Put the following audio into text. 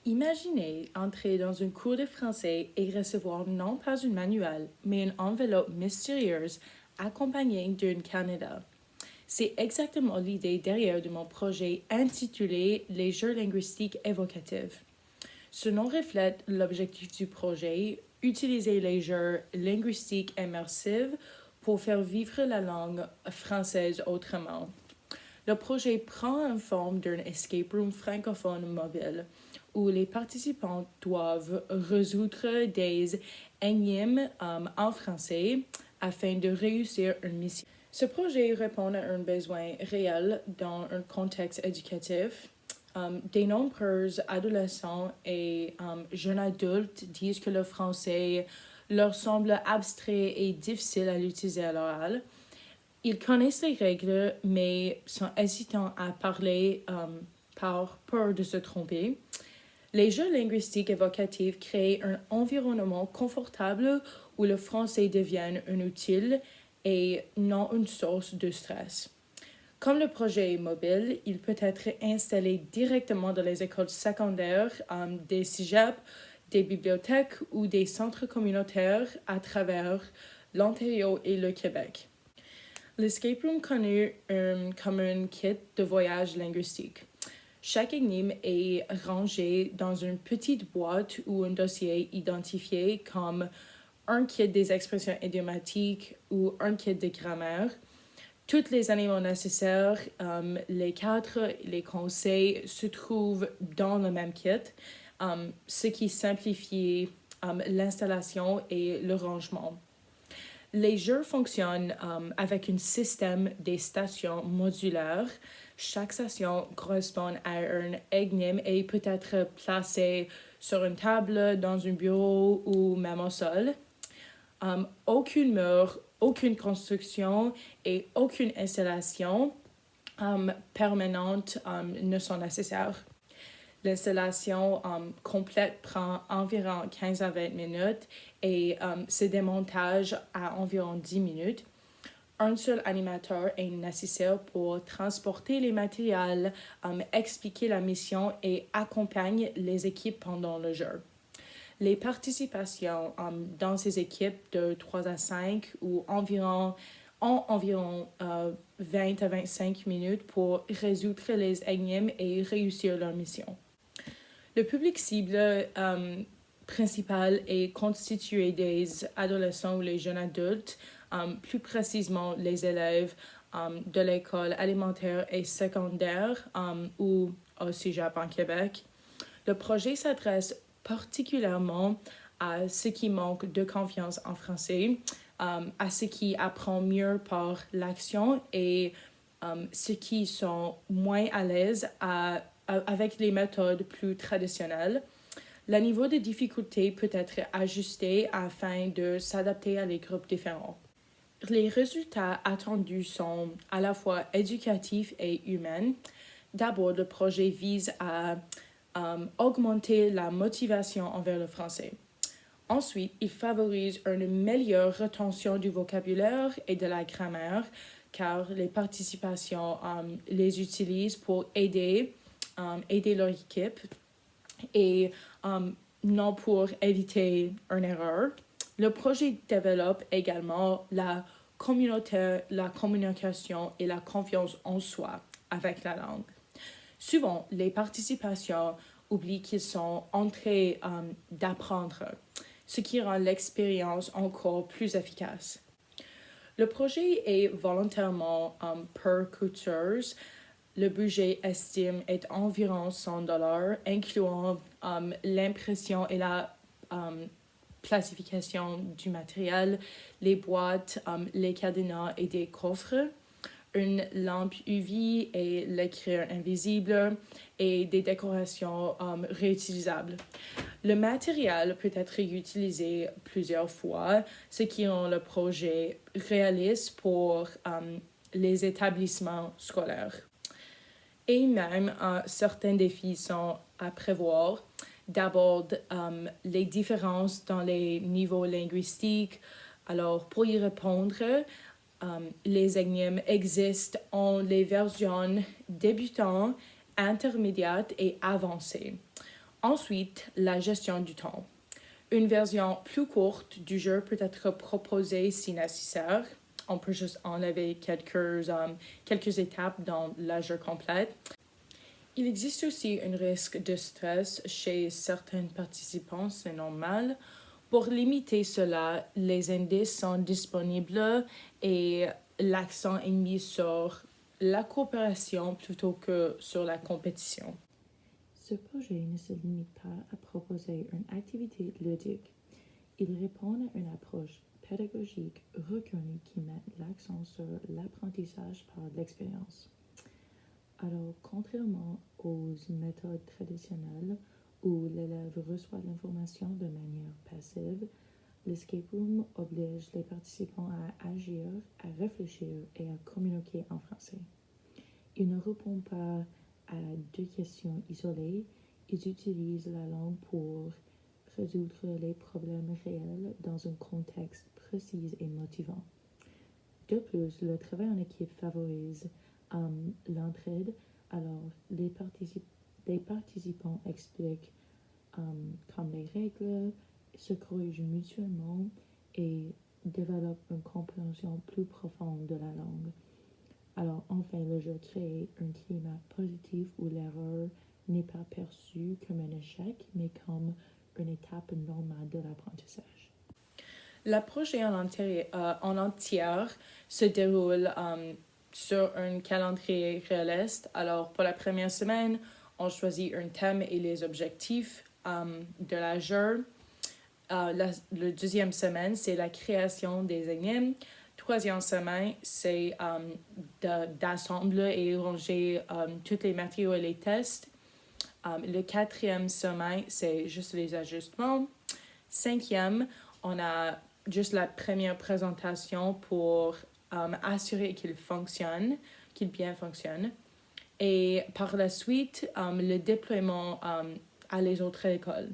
Imaginez entrer dans un cours de français et recevoir non pas un manuel, mais une enveloppe mystérieuse accompagnée d'un Canada. C'est exactement l'idée derrière de mon projet intitulé Les jeux linguistiques évocatifs. Ce nom reflète l'objectif du projet, utiliser les jeux linguistiques immersifs pour faire vivre la langue française autrement. Le projet prend en forme d'un escape room francophone mobile où les participants doivent résoudre des énigmes en français afin de réussir une mission. Ce projet répond à un besoin réel dans un contexte éducatif. De nombreux adolescents et jeunes adultes disent que le français leur semble abstrait et difficile à l'utiliser à l'oral. Ils connaissent les règles, mais sont hésitants à parler par peur de se tromper. Les jeux linguistiques évocatifs créent un environnement confortable où le français devient un outil et non une source de stress. Comme le projet est mobile, il peut être installé directement dans les écoles secondaires, des cégeps, des bibliothèques ou des centres communautaires à travers l'Ontario et le Québec. L'escape room connu comme un kit de voyage linguistique. Chaque énigme est rangé dans une petite boîte ou un dossier identifié comme un kit des expressions idiomatiques ou un kit de grammaire. Tous les éléments nécessaires, les cadres, les conseils se trouvent dans le même kit, ce qui simplifie l'installation et le rangement. Les jeux fonctionnent avec un système des stations modulaires. Chaque station correspond à un énigme et peut être placée sur une table, dans un bureau ou même au sol. Aucune mur, aucune construction et aucune installation permanente ne sont nécessaires. L'installation complète prend environ 15 à 20 minutes et ce démontage à environ 10 minutes. Un seul animateur est nécessaire pour transporter les matériels, expliquer la mission et accompagner les équipes pendant le jeu. Les participations dans ces équipes de 3 à 5 ou environ 20 à 25 minutes pour résoudre les énigmes et réussir leur mission. Le public cible principal est constitué des adolescents ou les jeunes adultes, plus précisément les élèves de l'école alimentaire et secondaire ou au cégep en Québec. Le projet s'adresse particulièrement à ceux qui manquent de confiance en français, à ceux qui apprennent mieux par l'action et ceux qui sont moins à l'aise avec les méthodes plus traditionnelles. Le niveau de difficulté peut être ajusté afin de s'adapter à les groupes différents. Les résultats attendus sont à la fois éducatifs et humains. D'abord, le projet vise à augmenter la motivation envers le français. Ensuite, il favorise une meilleure rétention du vocabulaire et de la grammaire car les participations les utilisent pour aider leur équipe et non pour éviter une erreur. Le projet développe également la communication et la confiance en soi avec la langue. Souvent, les participations oublient qu'ils sont en train d'apprendre, ce qui rend l'expérience encore plus efficace. Le projet est volontairement per coûteuse. Le budget estime est environ $100, incluant l'impression et la classification du matériel, les boîtes, les cadenas et des coffres, une lampe UV et l'écrire invisible et des décorations réutilisables. Le matériel peut être réutilisé plusieurs fois, ce qui rend le projet réaliste pour les établissements scolaires. Et même certains défis sont à prévoir. D'abord, les différences dans les niveaux linguistiques. Alors, pour y répondre, les énigmes existent en les versions débutantes, intermédiates et avancées. Ensuite, la gestion du temps. Une version plus courte du jeu peut être proposée si nécessaire. On peut juste enlever quelques étapes dans le jeu complet. Il existe aussi un risque de stress chez certains participants, c'est normal. Pour limiter cela, les indices sont disponibles et l'accent est mis sur la coopération plutôt que sur la compétition. Ce projet ne se limite pas à proposer une activité ludique. Il répond à une approche pédagogique reconnue qui met l'accent sur l'apprentissage par l'expérience. Alors, contrairement aux méthodes traditionnelles où l'élève reçoit l'information de manière passive, l'escape room oblige les participants à agir, à réfléchir et à communiquer en français. Il ne répond pas à deux questions isolées, ils utilisent la langue pour résoudre les problèmes réels dans un contexte précis et motivant. De plus, le travail en équipe favorise l'entraide, alors les participants expliquent comme les règles, se corrigent mutuellement et développent une compréhension plus profonde de la langue. Alors enfin, le jeu crée un climat positif où l'erreur n'est pas perçue comme un échec, mais comme une étape normale de l'apprentissage. Le projet en entière se déroule sur un calendrier réaliste. Alors, pour la première semaine, on choisit un thème et les objectifs de la jeu. La deuxième semaine, c'est la création des énigmes. Troisième semaine, c'est d'assembler et ranger tous les matériaux et les tests. Le quatrième semaine, c'est juste les ajustements. Cinquième, on a juste la première présentation pour assurer qu'il bien fonctionne. Et par la suite, le déploiement à les autres écoles.